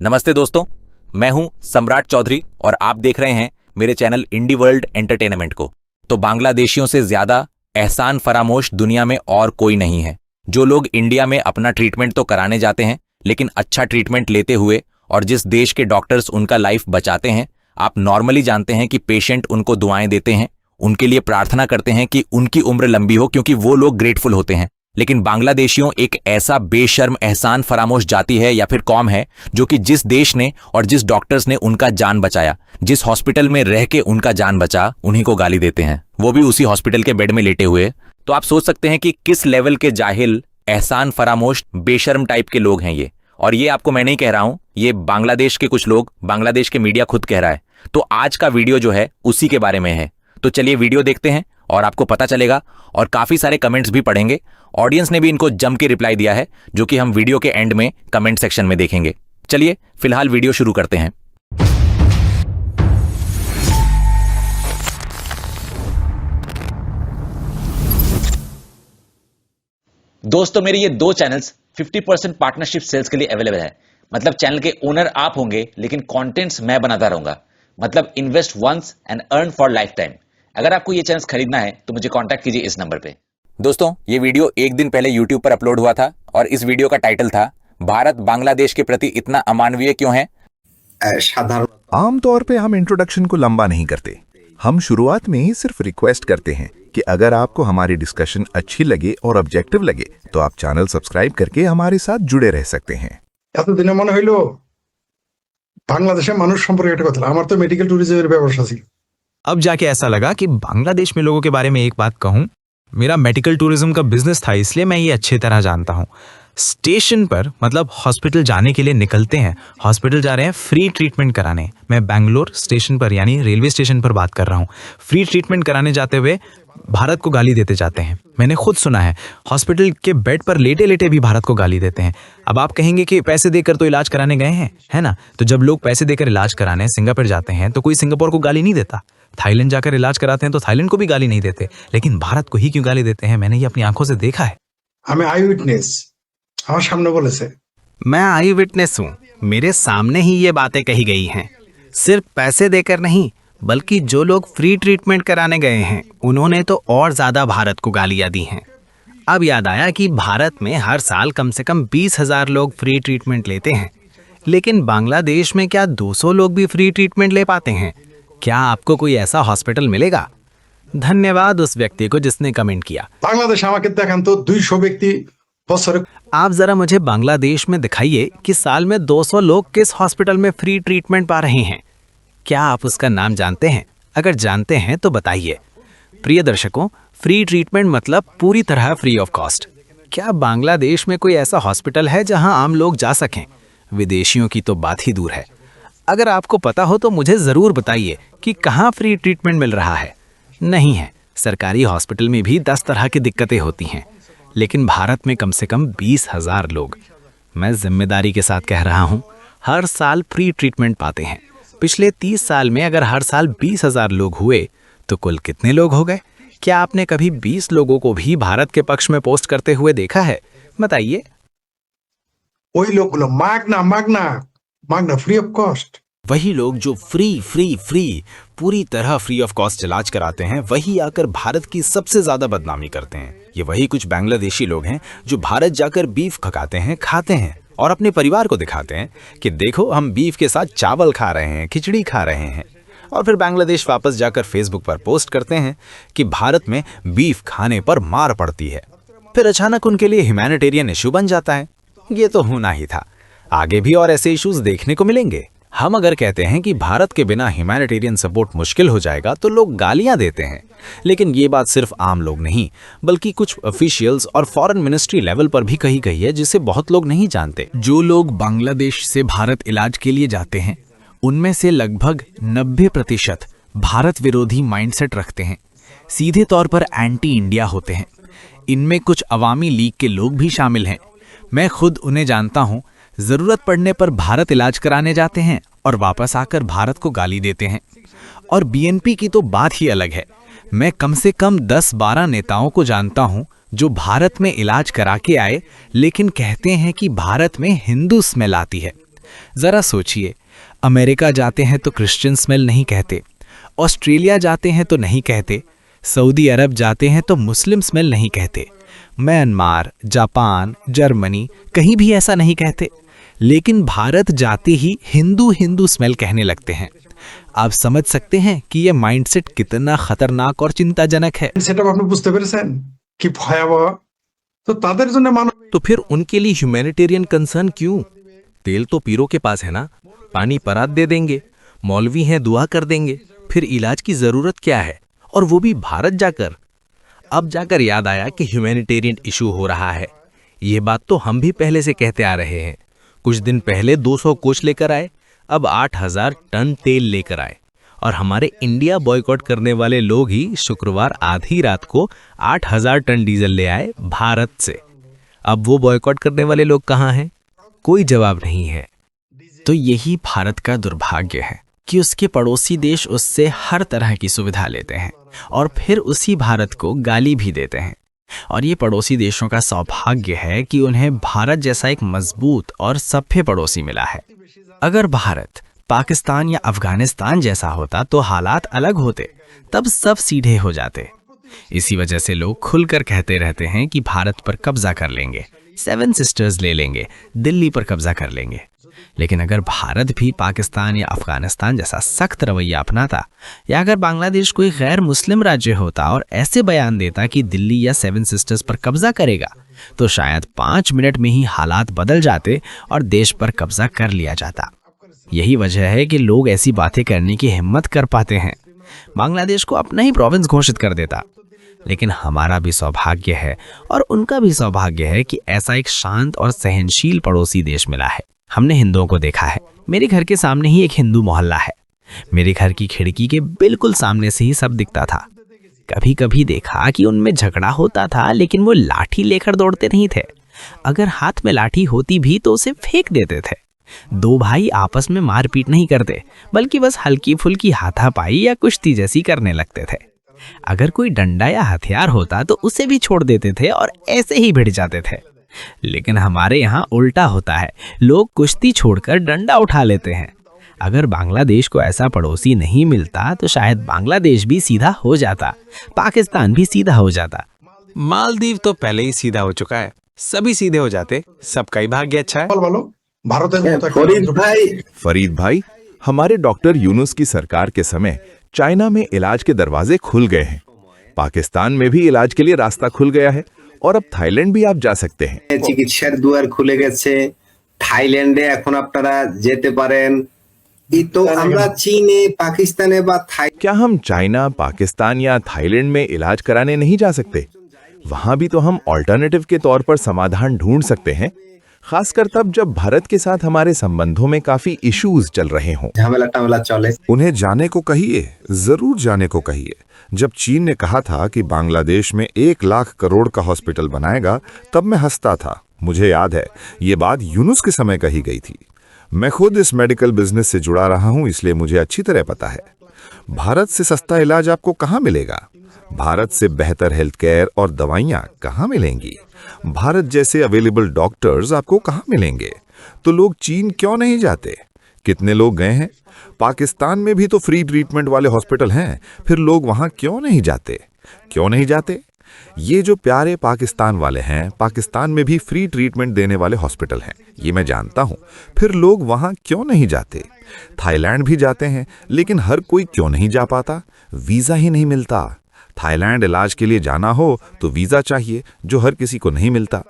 नमस्ते दोस्तों, मैं हूं सम्राट चौधरी और आप देख रहे हैं मेरे चैनल इंडी वर्ल्ड एंटरटेनमेंट को। तो बांग्लादेशियों से ज्यादा एहसान फरामोश दुनिया में और कोई नहीं है। जो लोग इंडिया में अपना ट्रीटमेंट तो कराने जाते हैं, लेकिन अच्छा ट्रीटमेंट लेते हुए और जिस देश के डॉक्टर्स उनका लाइफ बचाते हैं, आप नॉर्मली जानते हैं कि पेशेंट उनको दुआएं देते हैं, उनके लिए प्रार्थना करते हैं कि उनकी उम्र लंबी हो, क्योंकि वो लोग ग्रेटफुल होते हैं। लेकिन बांग्लादेशियों एक ऐसा बेशर्म एहसान फरामोश जाति है या फिर कौम है जो कि जिस देश ने और जिस डॉक्टर्स ने उनका जान बचाया, जिस हॉस्पिटल में रह के उनका जान बचा, उन्हीं को गाली देते हैं, वो भी उसी हॉस्पिटल के बेड में लेटे हुए। तो आप सोच सकते हैं कि किस लेवल के जाहिल, एहसान फरामोश, बेशर्म टाइप के लोग हैं ये। और ये आपको मैं नहीं कह रहा हूं, ये बांग्लादेश के कुछ लोग, बांग्लादेश के मीडिया खुद कह रहा है। तो आज का वीडियो जो है उसी के बारे में है। तो चलिए वीडियो देखते हैं और आपको पता चलेगा। और काफी सारे कमेंट्स भी पढ़ेंगे। ऑडियंस ने भी इनको जम के रिप्लाई दिया है, जो कि हम वीडियो के एंड में कमेंट सेक्शन में देखेंगे। चलिए फिलहाल वीडियो शुरू करते हैं। दोस्तों, मेरे ये दो चैनल्स 50% पार्टनरशिप सेल्स के लिए अवेलेबल है। मतलब चैनल के ओनर आप होंगे, लेकिन कंटेंट्स मैं बनाता रहूंगा। मतलब invest once and earn for lifetime. अगर आपको ये चैनल्स खरीदना है तो मुझे कांटेक्ट कीजिए इस नंबर पे। दोस्तों, ये वीडियो एक दिन पहले YouTube पर अपलोड हुआ था और इस वीडियो का टाइटल था, भारत बांग्लादेश के प्रति इतना अमानवीय क्यों है। आमतौर पे हम इंट्रोडक्शन को लंबा नहीं करते। हम शुरुआत में ही सिर्फ रिक्वेस्ट करते हैं कि अगर आपको हमारी डिस्कशन अच्छी लगे और ऑब्जेक्टिव लगे तो आप चैनल सब्सक्राइब करके हमारे साथ जुड़े रह सकते हैं। এতদিনে মনে হইলো বাংলাদেশের মানুষ সম্পর্কে একটা কথা। আমার তো মেডিকেল ট্যুরিজমের ব্যবসা ছিল। अब जाके ऐसा लगा कि बांग्लादेश में लोगों के बारे में एक बात कहूं। मेरा मेडिकल टूरिज्म का बिजनेस था, इसलिए मैं ये अच्छी तरह जानता हूं। स्टेशन पर मतलब हॉस्पिटल जाने के लिए निकलते हैं, हॉस्पिटल जा रहे हैं फ्री ट्रीटमेंट कराने। मैं बेंगलोर स्टेशन पर यानी रेलवे स्टेशन पर बात कर रहा हूं। फ्री ट्रीटमेंट कराने जाते हुए भारत को गाली देते जाते हैं। मैंने खुद सुना है, हॉस्पिटल के बेड पर लेटे लेटे भी भारत को गाली देते हैं। अब आप कहेंगे कि पैसे देकर तो इलाज कराने गए हैं, है ना? तो जब लोग पैसे देकर इलाज कराने सिंगापुर जाते हैं तो कोई सिंगापुर को गाली नहीं देता। थाईलैंड जाकर इलाज कराते हैं तो थाईलैंड को भी गाली नहीं देते, लेकिन भारत को ही क्यों गाली देते हैं? मैंने ये अपनी आंखों से देखा है। আমি আই উইটনেস, আমার সামনে বলেছে। मैं आई विटनेस हूँ, मेरे सामने ही ये बातें कही गई हैं। सिर्फ पैसे देकर नहीं, बल्कि जो लोग फ्री ट्रीटमेंट कराने गए हैं उन्होंने तो और ज़्यादा भारत को गालियाँ दी हैं। अब याद आया कि भारत में हर साल कम से कम 20,000 लोग फ्री ट्रीटमेंट लेते हैं, लेकिन बांग्लादेश में क्या 200 लोग भी फ्री ट्रीटमेंट ले पाते हैं? क्या आपको कोई ऐसा हॉस्पिटल मिलेगा? धन्यवाद उस व्यक्ति को जिसने कमेंट किया। বাংলাদেশ আমাকে দেখান তো 200 ব্যক্তি বছরে। आप जरा मुझे बांग्लादेश में दिखाइए कि साल में 200 लोग किस हॉस्पिटल में फ्री ट्रीटमेंट पा रहे हैं। क्या आप उसका नाम जानते हैं? अगर जानते हैं तो बताइए। प्रिय दर्शकों, फ्री ट्रीटमेंट मतलब पूरी तरह फ्री ऑफ कॉस्ट। क्या बांग्लादेश में कोई ऐसा हॉस्पिटल है जहां आम लोग जा सकें? विदेशियों की तो बात ही दूर है। अगर आपको पता हो तो मुझे ज़रूर बताइए कि कहाँ फ्री ट्रीटमेंट मिल रहा है। नहीं है, सरकारी हॉस्पिटल में भी 10 तरह की दिक्कतें होती हैं, लेकिन भारत में कम से कम 20,000 लोग, मैं जिम्मेदारी के साथ कह रहा हूँ, हर साल फ्री ट्रीटमेंट पाते हैं। पिछले 30 साल में अगर हर साल 20,000 लोग हुए तो कुल कितने लोग हो गए? क्या आपने कभी 20 लोगों को भी भारत के पक्ष में पोस्ट करते हुए देखा है? बताइए। ওই লোকগুলো মাগনা মাগনা মাগনা फ्री ऑफ कॉस्ट। वही लोग जो फ्री पूरी तरह फ्री ऑफ कॉस्ट इलाज कराते हैं, वही आकर भारत की सबसे ज्यादा बदनामी करते हैं। ये वही कुछ बांग्लादेशी लोग हैं जो भारत जाकर बीफ खकाते हैं, खाते हैं और अपने परिवार को दिखाते हैं कि देखो हम बीफ के साथ चावल खा रहे हैं, खिचड़ी खा रहे हैं, और फिर बांग्लादेश वापस जाकर फेसबुक पर पोस्ट करते हैं कि भारत में बीफ खाने पर मार पड़ती है। फिर अचानक उनके लिए ह्यूमैनिटेरियन इशू बन जाता है। ये तो होना ही था। आगे भी और ऐसे इश्यूज देखने को मिलेंगे। हम अगर कहते हैं कि भारत के बिना ह्यूमैनिटेरियन सपोर्ट मुश्किल हो जाएगा तो लोग गालियां देते हैं, लेकिन ये बात सिर्फ आम लोग नहीं, बल्कि कुछ ऑफिशियल्स और फॉरेन मिनिस्ट्री लेवल पर भी कही गई है, जिसे बहुत लोग नहीं जानते। जो लोग बांग्लादेश से भारत इलाज के लिए जाते हैं उनमें से लगभग 90% भारत विरोधी माइंडसेट रखते हैं, सीधे तौर पर एंटी इंडिया होते हैं। इनमें कुछ अवामी लीग के लोग भी शामिल हैं। मैं खुद उन्हें जानता हूं। जरूरत पड़ने पर भारत इलाज कराने जाते हैं और वापस आकर भारत को गाली देते हैं। और बीएनपी की तो बात ही अलग है। मैं कम से कम 10-12 नेताओं को जानता हूं जो भारत में इलाज करा के आए, लेकिन कहते हैं कि भारत में हिंदू स्मेल आती है। ज़रा सोचिए, अमेरिका जाते हैं तो क्रिश्चियन स्मेल नहीं कहते, ऑस्ट्रेलिया जाते हैं तो नहीं कहते, सऊदी अरब जाते हैं तो मुस्लिम स्मेल नहीं कहते, म्यांमार, जापान, जर्मनी कहीं भी ऐसा नहीं कहते, लेकिन भारत जाते ही हिंदू हिंदू स्मेल कहने लगते हैं। आप समझ सकते हैं कि यह माइंडसेट कितना खतरनाक और चिंताजनक है। সেটা আপনি বুঝতে পেরেছেন কি ভয়াবহ। তো তাদের জন্য মানব तो फिर उनके लिए ह्यूमैनिटेरियन कंसर्न क्यों? तेल तो पीरों के पास है ना, पानी परात दे देंगे, मौलवी हैं दुआ कर देंगे, फिर इलाज की जरूरत क्या है, और वो भी भारत जाकर। अब जाकर याद आया कि ह्यूमैनिटेरियन इशू हो रहा है। ये बात तो हम भी पहले से कहते आ रहे हैं। कुछ दिन पहले 200 कोच लेकर आए, अब 8000 टन तेल लेकर आए, और हमारे इंडिया बॉयकॉट करने वाले लोग ही शुक्रवार आधी रात को 8000 टन डीजल ले आए भारत से। अब वो बॉयकॉट करने वाले लोग कहाँ हैं? कोई जवाब नहीं है। तो यही भारत का दुर्भाग्य है कि उसके पड़ोसी देश उससे हर तरह की सुविधा लेते हैं और फिर उसी भारत को गाली भी देते हैं। और ये पड़ोसी देशों का सौभाग्य है कि उन्हें भारत जैसा एक मजबूत और सभ्य पड़ोसी मिला है। अगर भारत पाकिस्तान या अफगानिस्तान जैसा होता तो हालात अलग होते, तब सब सीधे हो जाते। इसी वजह से लोग खुलकर कहते रहते हैं कि भारत पर कब्जा कर लेंगे, 7 सिस्टर्स ले लेंगे, दिल्ली पर कब्जा कर लेंगे। लेकिन अगर भारत भी पाकिस्तान या अफगानिस्तान जैसा सख्त रवैया अपनाता, या अगर बांग्लादेश कोई गैर मुस्लिम राज्य होता और ऐसे बयान देता कि दिल्ली या 7 सिस्टर्स पर कब्जा करेगा, तो शायद 5 मिनट में ही हालात बदल जाते और देश पर कब्जा कर लिया जाता। यही वजह है कि लोग ऐसी बातें करने की हिम्मत कर पाते हैं। बांग्लादेश को अपना ही प्रोविंस घोषित कर देता। लेकिन हमारा भी सौभाग्य है और उनका भी सौभाग्य है कि ऐसा एक शांत और सहनशील पड़ोसी देश मिला है। हमने हिंदुओं को देखा है। मेरे घर के सामने ही एक हिंदू मोहल्ला है। मेरे घर की खिड़की के बिल्कुल सामने से ही सब दिखता था। कभी कभी देखा कि उनमें झगड़ा होता था, लेकिन वो लाठी लेकर दौड़ते नहीं थे। अगर हाथ में लाठी होती भी तो उसे फेंक देते थे। 2 भाई आपस में मारपीट नहीं करते, बल्कि बस हल्की फुल्की हाथापाई या कुश्ती जैसी करने लगते थे। अगर कोई डंडा या हथियार होता तो उसे भी छोड़ देते थे और ऐसे ही भिड़ जाते थे। लेकिन हमारे यहाँ उल्टा होता है, लोग कुश्ती छोड़कर डंडा उठा लेते हैं। अगर बांग्लादेश को ऐसा पड़ोसी नहीं मिलता तो शायद बांग्लादेश भी सीधा हो जाता, पाकिस्तान भी सीधा हो जाता। मालदीव तो पहले ही सीधा हो चुका है, सभी सीधे हो जाते, सबका ही भाग्य अच्छा है। ভালো ভারতের মতো একটা फरीद भाई फरीद भाई, हमारे डॉक्टर यूनुस की सरकार के समय चाइना में इलाज के दरवाजे खुल गए हैं। पाकिस्तान में भी इलाज के लिए रास्ता खुल गया है और अब थाईलैंड भी आप जा सकते हैं। চিকিৎসার দুয়ার খুলে গেছে। থাইল্যান্ডে এখন আপনারা যেতে পারেন। এই তো আমরা চীনে, পাকিস্তানে বা থাই क्या हम चाइना, पाकिस्तान या थाईलैंड में इलाज कराने नहीं जा सकते? वहां भी तो हम ऑल्टरनेटिव के तौर पर समाधान ढूंढ सकते हैं, खासकर तब जब भारत के साथ हमारे संबंधों में काफी इश्यूज चल रहे हों। ঝামেলা টামেলা চলে। उन्हें जाने को कहिए, जरूर जाने को कहिए। जब चीन ने कहा था कि बांग्लादेश में 1 लाख करोड़ का हॉस्पिटल बनाएगा, तब मैं हंसता था। मुझे याद है ये बात यूनुस के समय कही गई थी। मैं खुद इस मेडिकल बिजनेस से जुड़ा रहा हूं, इसलिए मुझे अच्छी तरह पता है। भारत से सस्ता इलाज आपको कहाँ मिलेगा? भारत से बेहतर हेल्थ केयर और दवाइयाँ कहाँ मिलेंगी? भारत जैसे अवेलेबल डॉक्टर्स आपको कहाँ मिलेंगे? तो लोग चीन क्यों नहीं जाते? कितने लोग गए हैं? पाकिस्तान में भी तो फ्री ट्रीटमेंट वाले हॉस्पिटल हैं, फिर लोग वहां क्यों नहीं जाते? क्यों नहीं जाते? ये जो प्यारे पाकिस्तान वाले हैं, पाकिस्तान में भी फ्री ट्रीटमेंट देने वाले हॉस्पिटल हैं, ये मैं जानता हूं। फिर लोग वहां क्यों नहीं जाते? थाईलैंड भी जाते हैं, लेकिन हर कोई क्यों नहीं जा पाता? वीजा ही नहीं मिलता। थाईलैंड इलाज के लिए जाना हो तो वीजा चाहिए, जो हर किसी को नहीं मिलता।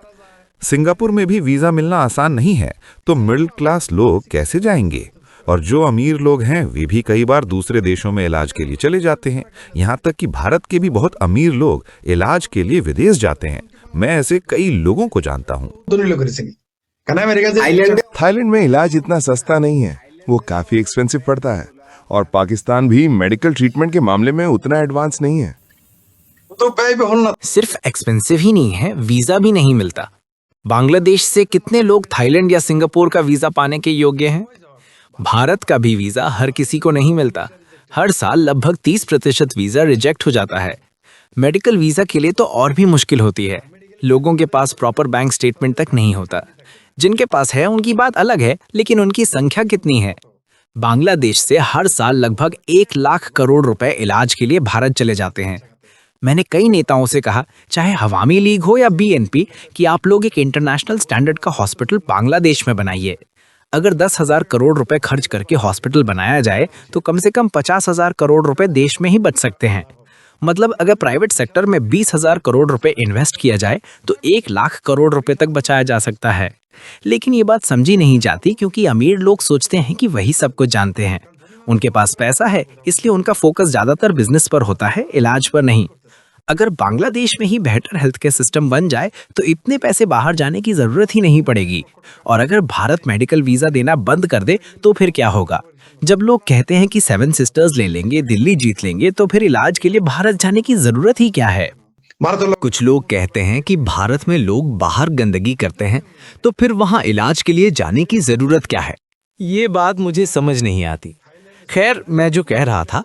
सिंगापुर में भी वीजा मिलना आसान नहीं है, तो मिडिल क्लास लोग कैसे जाएंगे? और जो अमीर लोग हैं वे भी कई बार दूसरे देशों में इलाज के लिए चले जाते हैं। यहाँ तक कि भारत के भी बहुत अमीर लोग इलाज के लिए विदेश जाते हैं। मैं ऐसे कई लोगों को जानता हूँ। দলিল করেছে কি কেন আমেরিকা যে থাইল্যান্ডে थाईलैंड में इलाज इतना सस्ता नहीं है, वो काफी एक्सपेंसिव पड़ता है। और पाकिस्तान भी मेडिकल ट्रीटमेंट के मामले में उतना एडवांस नहीं है। তো ব্যয়বহুল না। सिर्फ एक्सपेंसिव ही नहीं है, वीजा भी नहीं मिलता। बांग्लादेश से कितने लोग थाईलैंड या सिंगापुर का वीजा पाने के योग्य हैं? भारत का भी वीजा हर किसी को नहीं मिलता। हर साल लगभग 30% वीजा रिजेक्ट हो जाता है। मेडिकल वीजा के लिए तो और भी मुश्किल होती है। लोगों के पास प्रॉपर बैंक स्टेटमेंट तक नहीं होता। जिनके पास है उनकी बात अलग है, लेकिन उनकी संख्या कितनी है? बांग्लादेश से हर साल लगभग 1 लाख करोड़ रुपए इलाज के लिए भारत चले जाते हैं। मैंने कई नेताओं से कहा, चाहे अवामी लीग हो या बीएनपी, कि आप लोग एक इंटरनेशनल स्टैंडर्ड का हॉस्पिटल बांग्लादेश में बनाइए। अगर 10,000 करोड़ रुपए खर्च करके हॉस्पिटल बनाया जाए तो कम से कम 50,000 करोड़ रुपए देश में ही बच सकते हैं। मतलब अगर प्राइवेट सेक्टर में 20,000 करोड़ रुपए इन्वेस्ट किया जाए तो 1 लाख करोड़ रुपए तक बचाया जा सकता है। लेकिन ये बात समझी नहीं जाती क्योंकि अमीर लोग सोचते हैं कि वही सब कुछ जानते हैं। उनके पास पैसा है, इसलिए उनका फोकस ज्यादातर बिजनेस पर होता है, इलाज पर नहीं। अगर बांग्लादेश में ही बेहतर हेल्थ केयर सिस्टम बन जाए तो इतने पैसे बाहर जाने की जरूरत ही नहीं पड़ेगी। और अगर भारत मेडिकल वीजा देना बंद कर दे तो फिर क्या होगा? जब लोग कहते हैं कि 7 सिस्टर्स ले लेंगे, दिल्ली जीत लेंगे, तो फिर इलाज के लिए भारत जाने की जरूरत ही क्या है? कुछ लोग कहते हैं कि भारत में लोग बाहर गंदगी करते हैं, तो फिर वहां इलाज के लिए जाने की जरूरत क्या है? ये बात मुझे समझ नहीं आती। खैर, मैं जो कह रहा था,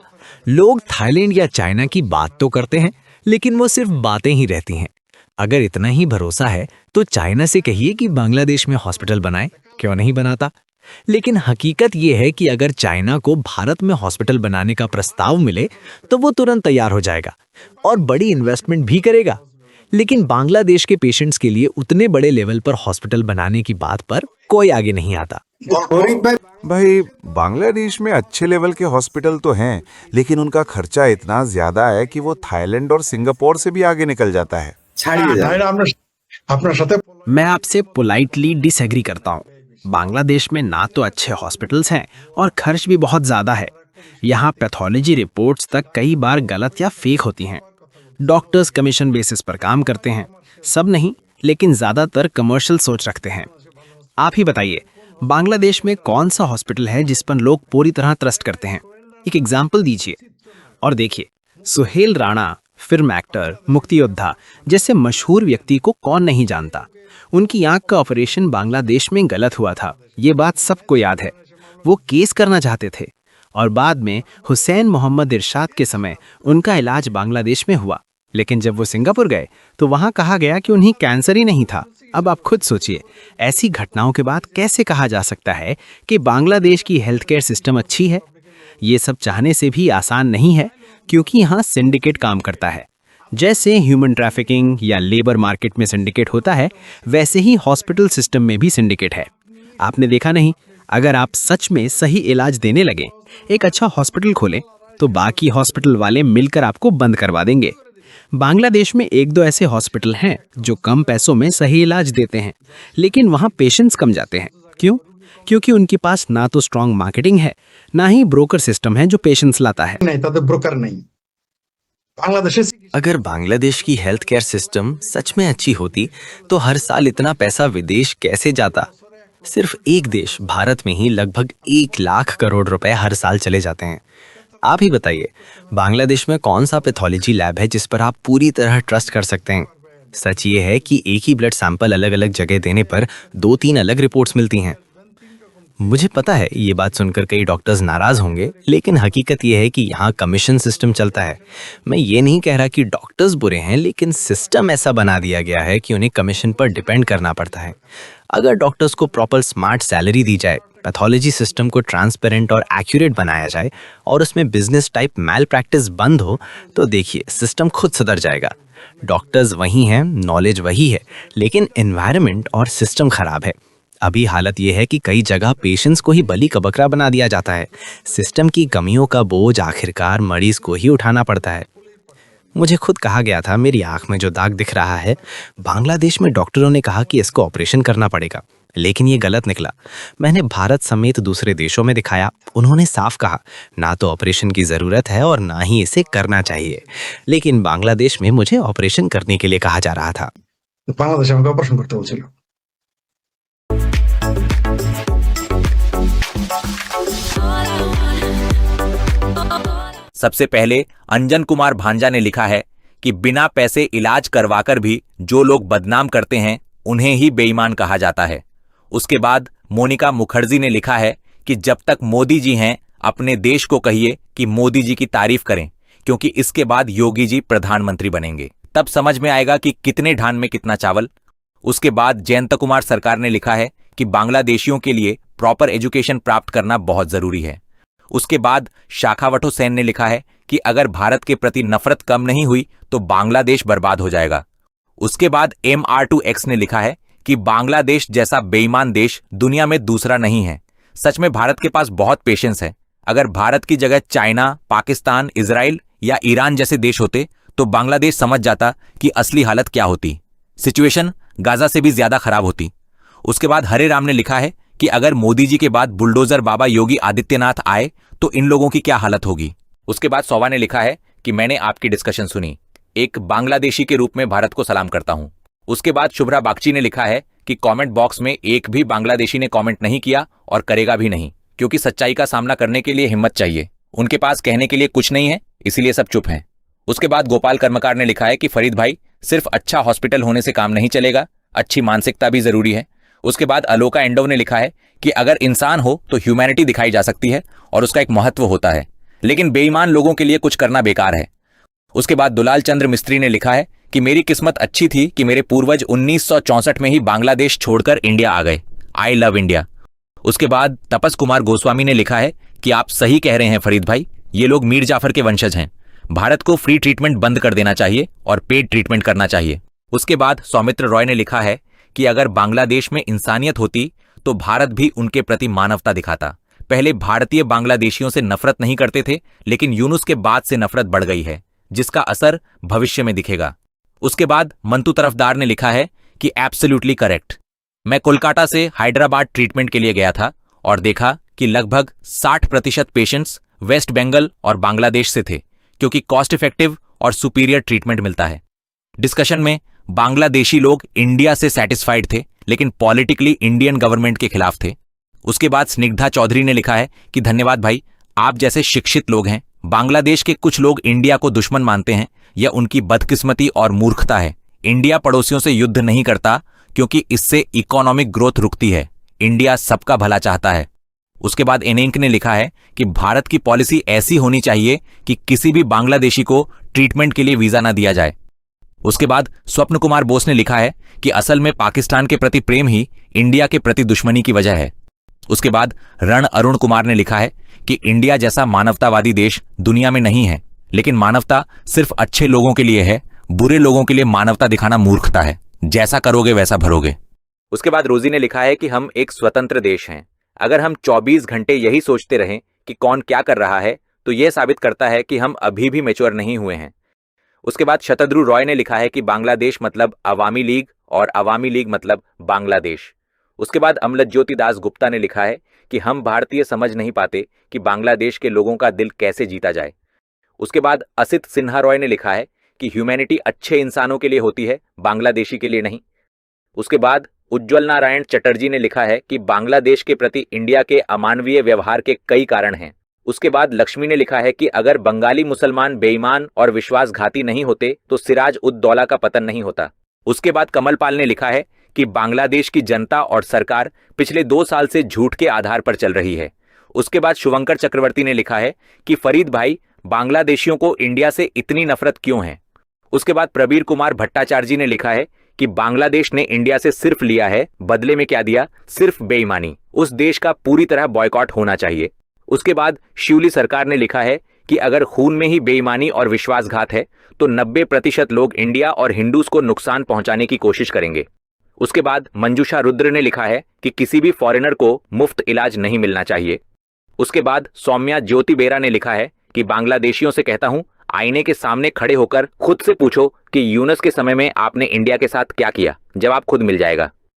लोग थाईलैंड या चाइना की बात तो करते हैं, लेकिन वो सिर्फ बातें ही रहती हैं। अगर इतना ही भरोसा है तो चाइना से कहिए कि बांग्लादेश में हॉस्पिटल बनाए, क्यों नहीं बनाता? लेकिन हकीकत ये है कि अगर चाइना को भारत में हॉस्पिटल बनाने का प्रस्ताव मिले तो वो तुरंत तैयार हो जाएगा और बड़ी इन्वेस्टमेंट भी करेगा। लेकिन बांग्लादेश के पेशेंट्स के लिए उतने बड़े लेवल पर हॉस्पिटल बनाने की बात पर कोई आगे नहीं आता। भाई, बांग्लादेश में अच्छे लेवल के हॉस्पिटल तो हैं, लेकिन उनका खर्चा इतना ज्यादा है कि वो थाईलैंड और सिंगापुर से भी आगे निकल जाता है। मैं आपसे पोलाइटली डिसएग्री करता हूँ। बांग्लादेश में ना तो अच्छे हॉस्पिटल्स हैं और खर्च भी बहुत ज्यादा है। यहाँ पैथोलॉजी रिपोर्ट्स तक कई बार गलत या फेक होती हैं। डॉक्टर्स कमीशन बेसिस पर काम करते हैं, सब नहीं, लेकिन ज्यादातर कमर्शियल सोच रखते हैं। आप ही बताइए, बांग्लादेश में कौन सा हॉस्पिटल है जिस पर लोग पूरी तरह ट्रस्ट करते हैं? एक एग्जाम्पल दीजिए। और देखिए, सुहेल राणा, फिल्म एक्टर, मुक्ति योद्धा जैसे मशहूर व्यक्ति को कौन नहीं जानता। उनकी आंख का ऑपरेशन बांग्लादेश में गलत हुआ था, ये बात सबको याद है। वो केस करना चाहते थे और बाद में हुसैन मोहम्मद इरशाद के समय उनका इलाज बांग्लादेश में हुआ। लेकिन जब वो सिंगापुर गए तो वहां कहा गया कि उन्हें कैंसर ही नहीं था। अब आप खुद सोचिए, ऐसी घटनाओं के बाद कैसे कहा जा सकता है कि बांग्लादेश की हेल्थ केयर सिस्टम अच्छी है? ये सब चाहने से भी आसान नहीं है, क्योंकि यहाँ सिंडिकेट काम करता है। जैसे ह्यूमन ट्रैफिकिंग या लेबर मार्केट में सिंडिकेट होता है, वैसे ही हॉस्पिटल सिस्टम में भी सिंडिकेट है। आपने देखा नहीं, अगर आप सच में सही इलाज देने लगे, एक अच्छा हॉस्पिटल खोलें, तो बाकी हॉस्पिटल वाले मिलकर आपको बंद करवा देंगे। बांग्लादेश में 1-2 ऐसे हॉस्पिटल हैं जो कम पैसों में सही इलाज देते हैं, लेकिन वहाँ पेशेंट्स कम जाते हैं। क्यों? क्योंकि उनके पास ना तो स्ट्रॉन्ग मार्केटिंग है, ना ही ब्रोकर सिस्टम है जो पेशेंट्स लाता है। ब्रोकर नहीं। अगर बांग्लादेश की हेल्थ केयर सिस्टम सच में अच्छी होती तो हर साल इतना पैसा विदेश कैसे जाता? सिर्फ एक देश भारत में ही लगभग 1 लाख करोड़ रुपए हर साल चले जाते हैं। आप ही बताइए, बांग्लादेश में कौन सा पैथोलॉजी लैब है जिस पर आप पूरी तरह ट्रस्ट कर सकते हैं? सच ये है कि एक ही ब्लड सैंपल अलग अलग जगह देने पर 2-3 अलग रिपोर्ट्स मिलती हैं। मुझे पता है ये बात सुनकर कई डॉक्टर्स नाराज होंगे, लेकिन हकीकत ये है कि यहाँ कमीशन सिस्टम चलता है। मैं ये नहीं कह रहा कि डॉक्टर्स बुरे हैं, लेकिन सिस्टम ऐसा बना दिया गया है कि उन्हें कमीशन पर डिपेंड करना पड़ता है। अगर डॉक्टर्स को प्रॉपर स्मार्ट सैलरी दी जाए, पैथोलॉजी सिस्टम को ट्रांसपेरेंट और एक्यूरेट बनाया जाए और उसमें बिजनेस टाइप मैल प्रैक्टिस बंद हो, तो देखिए सिस्टम खुद सुधर जाएगा। डॉक्टर्स वही हैं, नॉलेज वही है, लेकिन एनवायरनमेंट और सिस्टम खराब है। अभी हालत यह है कि कई जगह पेशेंट्स को ही बलि का बकरा बना दिया जाता है। सिस्टम की कमियों का बोझ आखिरकार मरीज को ही उठाना पड़ता है। मुझे खुद कहा गया था, मेरी आंख में जो दाग दिख रहा है, बांग्लादेश में डॉक्टरों ने कहा कि इसको ऑपरेशन करना पड़ेगा, लेकिन ये गलत निकला। मैंने भारत समेत दूसरे देशों में दिखाया, उन्होंने साफ कहा ना तो ऑपरेशन की ज़रूरत है और ना ही इसे करना चाहिए। लेकिन बांग्लादेश में मुझे ऑपरेशन करने के लिए कहा जा रहा था। बांग्लादेश में ऑपरेशन करते बोलছিল। सबसे पहले अंजन कुमार भांजा ने लिखा है कि बिना पैसे इलाज करवाकर भी जो लोग बदनाम करते हैं उन्हें ही बेईमान कहा जाता है। उसके बाद मोनिका मुखर्जी ने लिखा है कि जब तक मोदी जी हैं अपने देश को कहिए कि मोदी जी की तारीफ करें, क्योंकि इसके बाद योगी जी प्रधानमंत्री बनेंगे, तब समझ में आएगा कि कितने ढान में कितना चावल। उसके बाद जयंत कुमार सरकार ने लिखा है कि बांग्लादेशियों के लिए प्रॉपर एजुकेशन प्राप्त करना बहुत जरूरी है। उसके बाद शाखावतो सेन ने लिखा है कि अगर भारत के प्रति नफरत कम नहीं हुई तो बांग्लादेश बर्बाद हो जाएगा। उसके बाद MR2X ने लिखा है कि बांग्लादेश जैसा बेईमान देश दुनिया में दूसरा नहीं है। सच में भारत के पास बहुत पेशेंस है। अगर भारत की जगह चाइना, पाकिस्तान, इजराइल या ईरान जैसे देश होते तो बांग्लादेश समझ जाता कि असली हालत क्या होती। सिचुएशन गाजा से भी ज्यादा खराब होती। उसके बाद हरे राम ने लिखा है कि अगर मोदी जी के बाद बुलडोजर बाबा योगी आदित्यनाथ आए तो इन लोगों की क्या हालत होगी। उसके बाद सोवा ने लिखा है कि मैंने आपकी डिस्कशन सुनी, एक बांग्लादेशी के रूप में भारत को सलाम करता हूं। उसके बाद शुभ्रा बागची ने लिखा है कि कमेंट बॉक्स में एक भी बांग्लादेशी ने कमेंट नहीं किया और करेगा भी नहीं, क्योंकि सच्चाई का सामना करने के लिए हिम्मत चाहिए। उनके पास कहने के लिए कुछ नहीं है, इसीलिए सब चुप हैं। उसके बाद गोपाल कर्मकार ने लिखा है कि फरीद भाई, सिर्फ अच्छा हॉस्पिटल होने से काम नहीं चलेगा, अच्छी मानसिकता भी जरूरी है। उसके बाद अलोका एंडोव ने लिखा है कि अगर इंसान हो तो ह्यूमैनिटी दिखाई जा सकती है और उसका एक महत्व होता है, लेकिन बेईमान लोगों के लिए कुछ करना बेकार है। उसके बाद दुलाल चंद्र मिस्त्री ने लिखा है कि मेरी किस्मत अच्छी थी कि मेरे पूर्वज 1964 में ही बांग्लादेश छोड़कर इंडिया आ गए। I love India. उसके बाद तपस कुमार गोस्वामी ने लिखा है कि आप सही कह रहे हैं फरीद भाई, ये लोग मीर जाफर के वंशज हैं। भारत को फ्री ट्रीटमेंट बंद कर देना चाहिए और पेड ट्रीटमेंट करना चाहिए। उसके बाद सौमित्र रॉय ने लिखा है कि अगर बांग्लादेश में इंसानियत होती तो भारत भी उनके प्रति मानवता दिखाता। पहले भारतीय बांग्लादेशियों से नफरत नहीं करते थे, लेकिन यूनुस के बाद से नफरत बढ़ गई है, जिसका असर भविष्य में दिखेगा। उसके बाद मंतू तरफदार ने लिखा है कि एब्सोल्युटली करेक्ट। मैं कोलकाता से हैदराबाद ट्रीटमेंट के लिए गया था और देखा कि लगभग 60% पेशेंट्स वेस्ट बंगाल और बांग्लादेश से थे, क्योंकि कॉस्ट इफेक्टिव और सुपीरियर ट्रीटमेंट मिलता है। डिस्कशन में बांग्लादेशी लोग इंडिया से सेटिस्फाइड थे, लेकिन पॉलिटिकली इंडियन गवर्नमेंट के खिलाफ थे। उसके बाद स्निग्धा चौधरी ने लिखा है कि धन्यवाद भाई, आप जैसे शिक्षित लोग हैं। बांग्लादेश के कुछ लोग इंडिया को दुश्मन मानते हैं, यह उनकी बदकिस्मती और मूर्खता है। इंडिया पड़ोसियों से युद्ध नहीं करता क्योंकि इससे इकोनॉमिक ग्रोथ रुकती है। इंडिया सबका भला चाहता है। उसके बाद एनेंक ने लिखा है कि भारत की पॉलिसी ऐसी होनी चाहिए कि किसी भी बांग्लादेशी को ट्रीटमेंट के लिए वीजा ना दिया जाए। उसके बाद स्वप्न कुमार बोस ने लिखा है कि असल में पाकिस्तान के प्रति प्रेम ही इंडिया के प्रति दुश्मनी की वजह है। उसके बाद रण अरुण कुमार ने लिखा है कि इंडिया जैसा मानवतावादी देश दुनिया में नहीं है, लेकिन मानवता सिर्फ अच्छे लोगों के लिए है, बुरे लोगों के लिए मानवता दिखाना मूर्खता है। जैसा करोगे वैसा भरोगे। उसके बाद रोजी ने लिखा है कि हम एक स्वतंत्र देश हैं। अगर हम 24 घंटे यही सोचते रहें कि कौन क्या कर रहा है तो यह साबित करता है कि हम अभी भी मैच्योर नहीं हुए हैं। उसके बाद शतद्रु रॉय ने लिखा है कि बांग्लादेश मतलब अवामी लीग और अवामी लीग मतलब बांग्लादेश। उसके बाद अमलज्योति दास गुप्ता ने लिखा है कि हम भारतीय समझ नहीं पाते कि बांग्लादेश के लोगों का दिल कैसे जीता जाए। उसके बाद असित सिन्हा रॉय ने लिखा है कि ह्यूमैनिटी अच्छे इंसानों के लिए होती है, बांग्लादेशी के लिए नहीं। उसके बाद उज्ज्वल नारायण चटर्जी ने लिखा है कि बांग्लादेश के प्रति इंडिया के अमानवीय व्यवहार के कई कारण हैं। उसके बाद लक्ष्मी ने लिखा है कि अगर बंगाली मुसलमान बेईमान और विश्वासघाती नहीं होते तो सिराज उद दौला का पतन नहीं होता। उसके बाद कमल पाल ने लिखा है कि बांग्लादेश की जनता और सरकार पिछले 2 साल से झूठ के आधार पर चल रही है। उसके बाद शुभंकर चक्रवर्ती ने लिखा है कि फरीद भाई, बांग्लादेशियों को इंडिया से इतनी नफरत क्यों है। उसके बाद प्रबीर कुमार भट्टाचार्य जी ने लिखा है कि बांग्लादेश ने इंडिया से सिर्फ लिया है, बदले में क्या दिया? सिर्फ बेईमानी। उस देश का पूरी तरह बॉयकॉट होना चाहिए। उसके बाद शिवली सरकार ने लिखा है कि अगर खून में ही बेईमानी और विश्वासघात है तो 90% लोग इंडिया और हिंदूज को नुकसान पहुंचाने की कोशिश करेंगे। उसके बाद मंजूषा रुद्र ने लिखा है कि किसी भी फॉरेनर को मुफ्त इलाज नहीं मिलना चाहिए। उसके बाद सौम्या ज्योति बेरा ने लिखा है कि बांग्लादेशियों से कहता हूं, आईने के सामने खड़े होकर खुद से पूछो कि यूनुस के समय में आपने इंडिया के साथ क्या किया, जवाब खुद मिल जाएगा।